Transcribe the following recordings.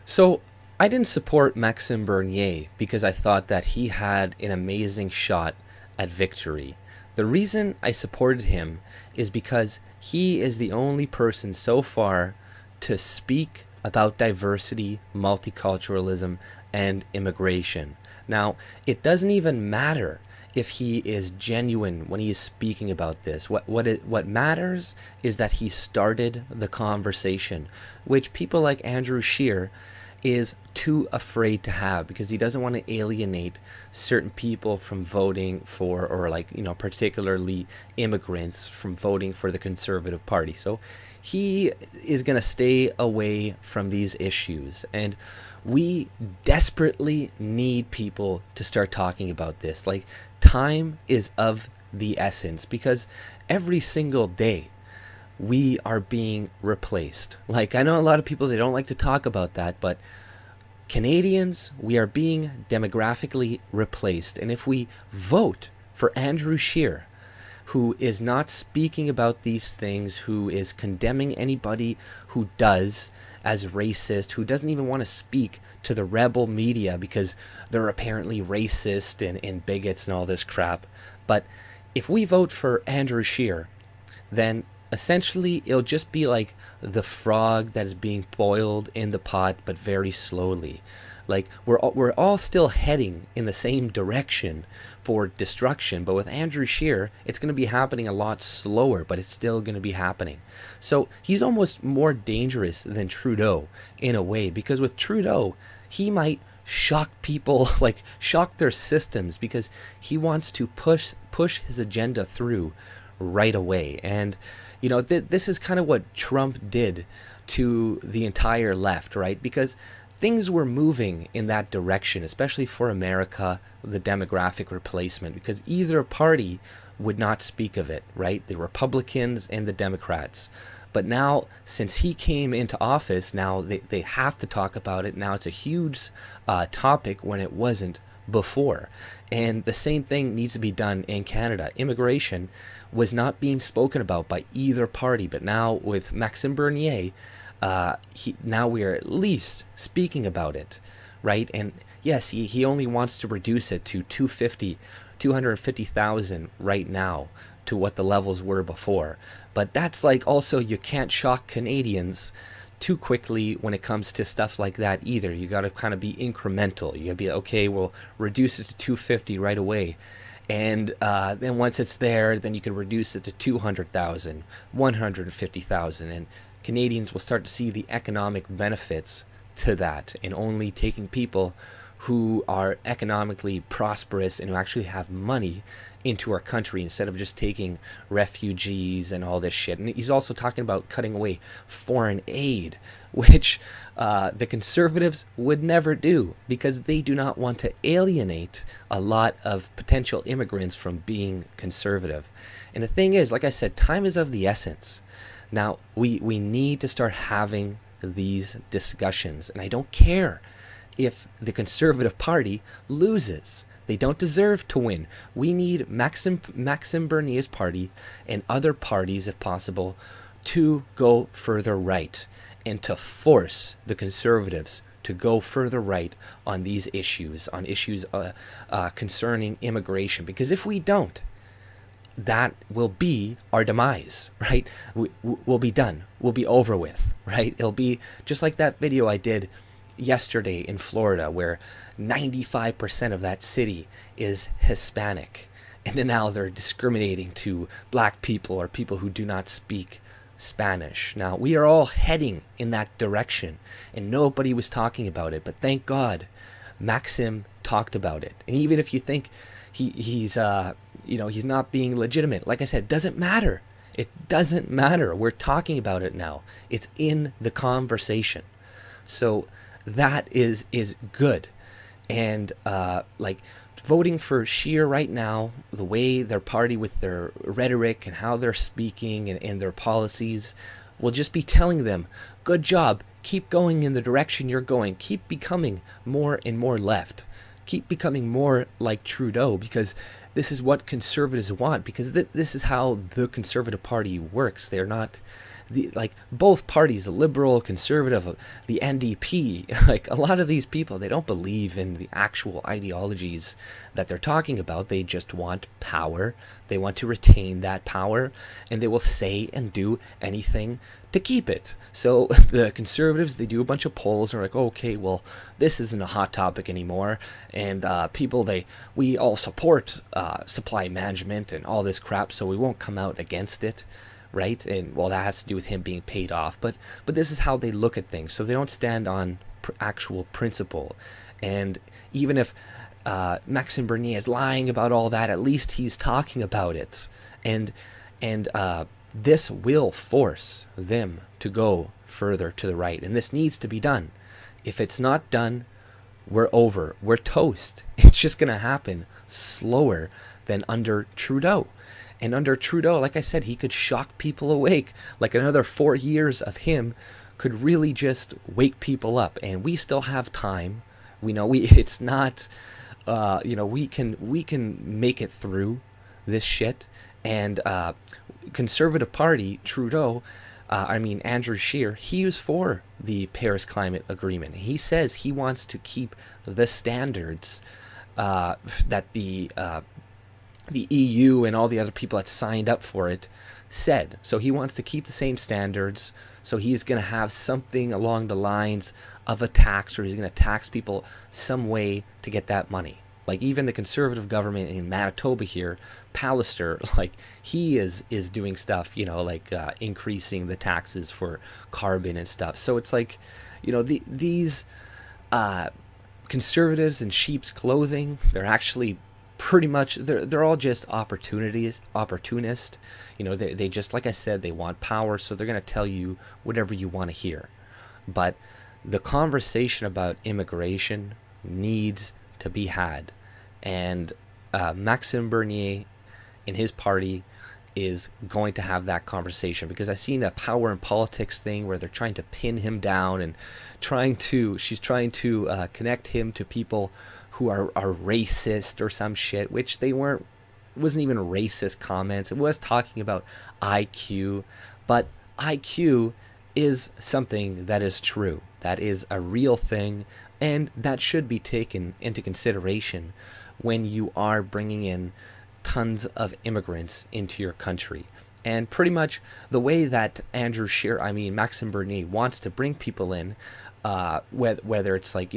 So I didn't support Maxime Bernier because I thought that he had an amazing shot at victory. The reason I supported him is because he is the only person so far to speak about diversity, multiculturalism, and immigration. Now, it doesn't even matter if he is genuine when he is speaking about this. What matters is that he started the conversation, which people like Andrew Scheer is too afraid to have because he doesn't want to alienate certain people from voting for, or like, particularly immigrants from voting for the Conservative Party. So he is going to stay away from these issues. And we desperately need people to start talking about this. Like, time is of the essence because every single day we are being replaced. Like, I know a lot of people, they don't like to talk about that, but Canadians, we are being demographically replaced. And if we vote for Andrew Scheer, who is not speaking about these things, who is condemning anybody who does as racist, who doesn't even want to speak to the rebel media because they're apparently racist and bigots and all this crap. But if we vote for Andrew Scheer, then essentially it'll just be like the frog that is being boiled in the pot, but very slowly. Like, we're all still heading in the same direction for destruction, but with Andrew Scheer, it's going to be happening a lot slower, but it's still going to be happening. So he's almost more dangerous than Trudeau in a way, because with Trudeau, he might shock people, like shock their systems, because he wants to push his agenda through right away. And this is kind of what Trump did to the entire left, right? Because things were moving in that direction, especially for America, the demographic replacement, because either party would not speak of it, right? The Republicans and the Democrats. But now, since he came into office, now they have to talk about it. Now it's a huge topic when it wasn't before. And the same thing needs to be done in Canada. Immigration was not being spoken about by either party, but now with Maxime Bernier, now we are at least speaking about it, right? And yes, he only wants to reduce it to 250,000 right now to what the levels were before. But that's like, also, you can't shock Canadians too quickly when it comes to stuff like that either. You got to kind of be incremental. You got to be, okay, we'll reduce it to 250 right away. And then once it's there, then you can reduce it to 200,000, 150,000, and Canadians will start to see the economic benefits to that, and only taking people who are economically prosperous and who actually have money into our country, instead of just taking refugees and all this shit. And he's also talking about cutting away foreign aid, which the Conservatives would never do, because they do not want to alienate a lot of potential immigrants from being conservative. And the thing is, like I said, time is of the essence. Now, we need to start having these discussions. And I don't care if the Conservative Party loses. They don't deserve to win. We need Maxime Bernier's party and other parties, if possible, to go further right and to force the Conservatives to go further right on these issues, on issues concerning immigration. Because if we don't, that will be our demise, right? We'll be done. We'll be over with, right? It'll be just like that video I did yesterday in Florida, where 95% of that city is Hispanic, and then now they're discriminating to black people or people who do not speak Spanish. Now, we are all heading in that direction, and nobody was talking about it, but thank God Maxim talked about it. And even if you think he's not being legitimate, like I said, it doesn't matter. It doesn't matter. We're talking about it now. It's in the conversation. So that is good. And voting for Scheer right now, the way their party, with their rhetoric and how they're speaking and their policies, will just be telling them, good job, keep going in the direction you're going, keep becoming more and more left, keep becoming more like Trudeau, because this is what conservatives want, because this is how the Conservative Party works. They're not like both parties, the liberal, conservative, the NDP, like a lot of these people, they don't believe in the actual ideologies that they're talking about. They just want power. They want to retain that power, and they will say and do anything to keep it. So the conservatives, they do a bunch of polls and are like, oh, okay, well, this isn't a hot topic anymore, and we all support supply management and all this crap, so we won't come out against it, right? And well, that has to do with him being paid off, but this is how they look at things. So they don't stand on actual principle. And even if Maxime Bernier is lying about all that, at least he's talking about it, and this will force them to go further to the right, and this needs to be done. If it's not done, we're over. We're toast. It's just going to happen slower than under Trudeau. And under Trudeau, like I said, he could shock people awake. Like another 4 years of him could really just wake people up. And we still have time. We know it's not, we can make it through this shit. And Conservative Party, Trudeau, Andrew Scheer, he was for the Paris Climate Agreement. He says he wants to keep the standards that the EU and all the other people that signed up for it said. So he wants to keep the same standards. So he's going to have something along the lines of a tax, or he's going to tax people some way to get that money. Like even the conservative government in Manitoba here, Pallister, like he is doing stuff, like increasing the taxes for carbon and stuff. So it's like, these conservatives in sheep's clothing, they're actually pretty much, they're all just opportunist. They just, like I said, they want power, so they're going to tell you whatever you want to hear. But the conversation about immigration needs to be had, and Maxime Bernier and his party is going to have that conversation, because I've seen a power and politics thing where they're trying to pin him down and she's trying to connect him to people who are racist or some shit, which they weren't. It wasn't even racist comments. It was talking about IQ, but IQ is something that is true. That is a real thing, and that should be taken into consideration when you are bringing in tons of immigrants into your country. And pretty much the way that Maxime Bernier wants to bring people in, whether it's like,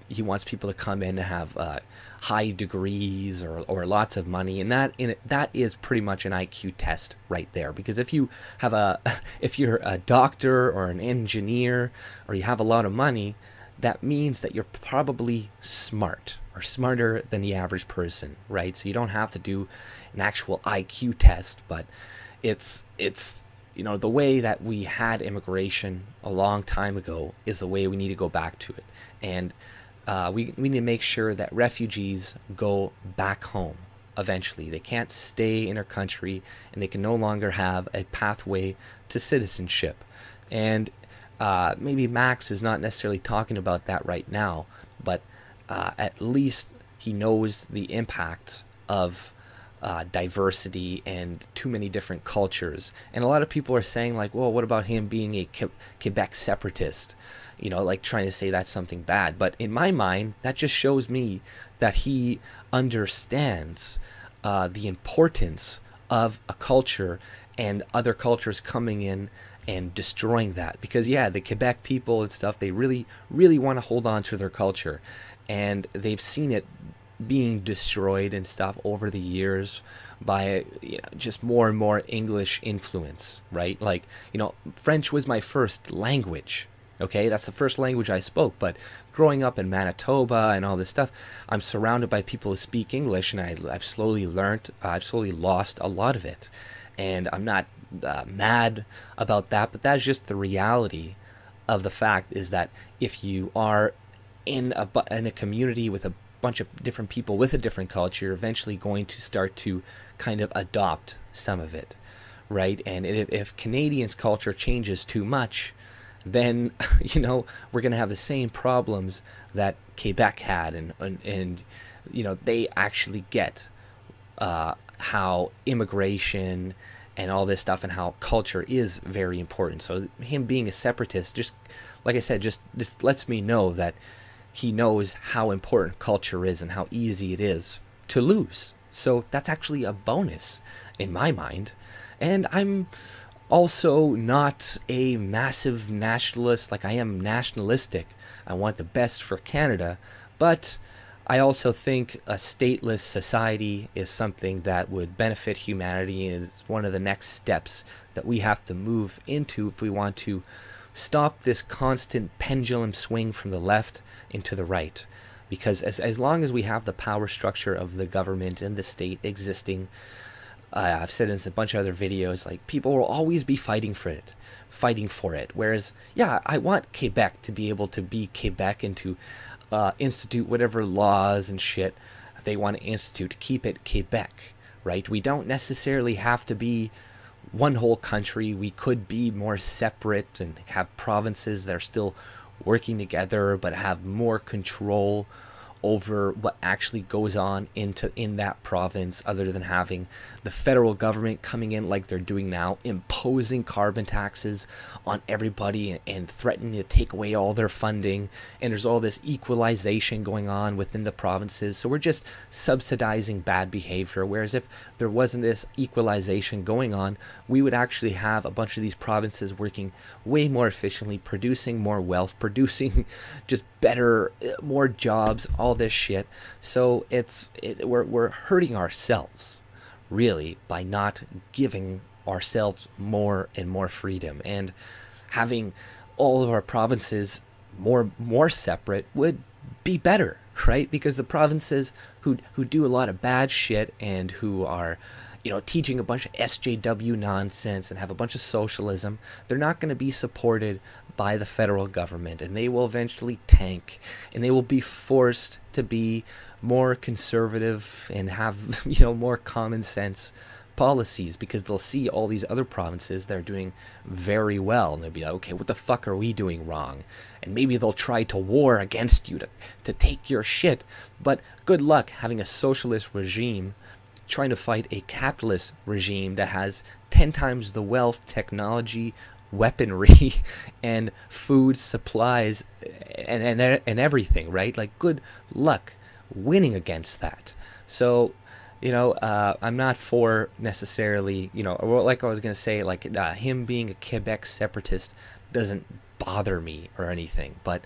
he wants people to come in and have high degrees or lots of money, and that is pretty much an IQ test right there. Because if you're a doctor or an engineer, or you have a lot of money, that means that you're probably smart, or smarter than the average person, right? So you don't have to do an actual IQ test, but it's the way that we had immigration a long time ago is the way we need to go back to it. And we need to make sure that refugees go back home eventually. They can't stay in our country, and they can no longer have a pathway to citizenship. And maybe Max is not necessarily talking about that right now, but at least he knows the impact of diversity and too many different cultures. And a lot of people are saying like, well, what about him being a Quebec separatist? Like trying to say that's something bad. But in my mind, that just shows me that he understands the importance of a culture and other cultures coming in and destroying that. Because the Quebec people and stuff, they really, really want to hold on to their culture, and they've seen it being destroyed and stuff over the years by just more and more English influence, right? Like, French was my first language. Okay, that's the first language I spoke, but growing up in Manitoba and all this stuff, I'm surrounded by people who speak English, and I've slowly lost a lot of it. And I'm not mad about that, but that's just the reality of the fact, is that if you are in a community with a bunch of different people with a different culture, you're eventually going to start to kind of adopt some of it, right? And if Canadians' culture changes too much, then we're going to have the same problems that Quebec had, and they actually get how immigration and all this stuff, and how culture is very important. So him being a separatist, just like I said, just lets me know that he knows how important culture is and how easy it is to lose. So that's actually a bonus in my mind. And I'm also not a massive nationalist. Like, I am nationalistic. I want the best for Canada, but I also think a stateless society is something that would benefit humanity, and it's one of the next steps that we have to move into if we want to stop this constant pendulum swing from the left into the right. Because as long as we have the power structure of the government and the state existing, I've said in a bunch of other videos, like, people will always be fighting for it. Whereas, yeah, I want Quebec to be able to be Quebec and to institute whatever laws and shit they want to institute to keep it Quebec, right? We don't necessarily have to be one whole country. We could be more separate and have provinces that are still working together but have more control over what actually goes on in that province, other than having the federal government coming in like they're doing now, imposing carbon taxes on everybody and threatening to take away all their funding. And there's all this equalization going on within the provinces, so we're just subsidizing bad behavior. Whereas if there wasn't this equalization going on, we would actually have a bunch of these provinces working way more efficiently, producing more wealth, producing just better, more jobs, all this shit. So we're hurting ourselves, really, by not giving ourselves more and more freedom. And having all of our provinces more separate would be better, right? Because the provinces who do a lot of bad shit and who are, you know, teaching a bunch of SJW nonsense and have a bunch of socialism, they're not going to be supported by the federal government, and they will eventually tank, and they will be forced to be more conservative and have, you know, more common sense policies, because they'll see all these other provinces that are doing very well, and they'll be like, okay, what the fuck are we doing wrong? And maybe they'll try to war against you to take your shit. But good luck having a socialist regime trying to fight a capitalist regime that has 10 times the wealth, technology, weaponry, and food supplies, and everything, right? Like, good luck winning against that. So, you know, I'm not for necessarily, you know, like I was going to say, like, him being a Quebec separatist doesn't bother me or anything. But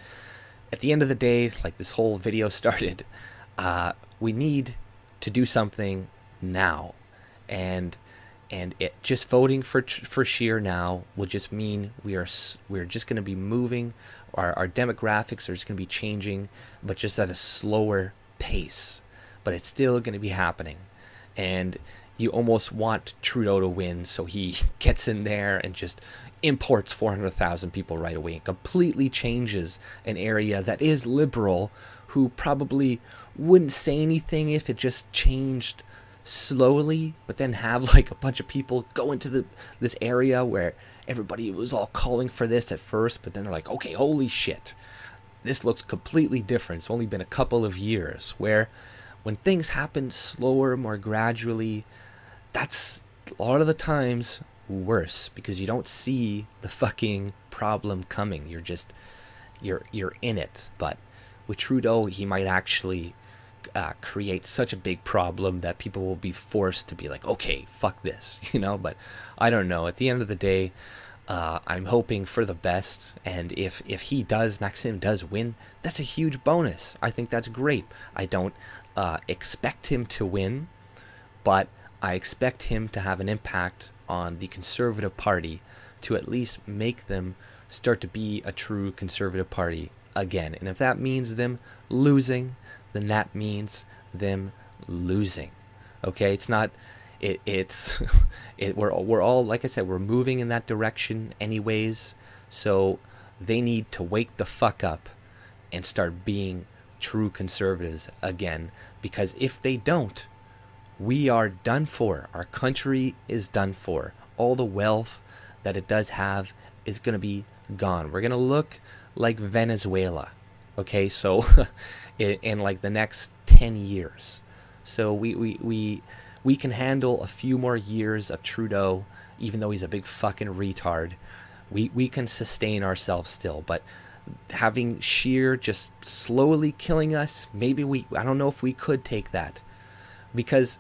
at the end of the day, like this whole video started, we need to do something now. And it just voting for Scheer now will just mean we're just going to be moving, our demographics are just going to be changing, but just at a slower pace. But it's still going to be happening. And you almost want Trudeau to win so he gets in there and just imports 400,000 people right away and completely changes an area that is liberal, who probably wouldn't say anything if it just changed slowly, but then have like a bunch of people go into this area where everybody was all calling for this at first, but then they're like, okay, holy shit, this looks completely different. It's only been a couple of years. Where when things happen slower, more gradually, that's a lot of the times worse, because you don't see the fucking problem coming. You're in it. But with Trudeau, he might actually create such a big problem that people will be forced to be like, okay, fuck this, you know. But I don't know. At the end of the day, I'm hoping for the best, and if Maxime does win, that's a huge bonus. I think that's great. I don't expect him to win, but I expect him to have an impact on the Conservative Party, to at least make them start to be a true Conservative Party again. And if that means them losing, then that means them losing. Okay, it's not. We're all, like I said, we're moving in that direction anyways. So they need to wake the fuck up and start being true conservatives again. Because if they don't, we are done for. Our country is done for. All the wealth that it does have is going to be gone. We're going to look like Venezuela. Okay, so in like the next 10 years. So we can handle a few more years of Trudeau, even though he's a big fucking retard, we can sustain ourselves still. But having Scheer just slowly killing us, maybe I don't know if we could take that. Because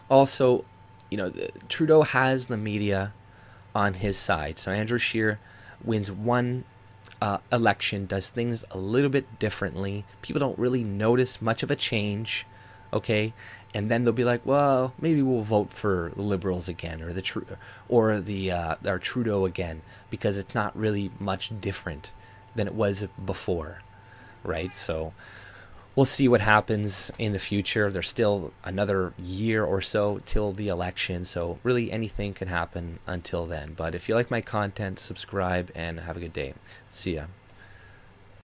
also, you know, Trudeau has the media on his side. So Andrew Scheer wins one election, does things a little bit differently. People don't really notice much of a change, okay? And then they'll be like, well, maybe we'll vote for the Liberals again, or our Trudeau again, because it's not really much different than it was before, right? So we'll see what happens in the future. There's still another year or so till the election, so really anything can happen until then. But if you like my content, subscribe and have a good day. See ya.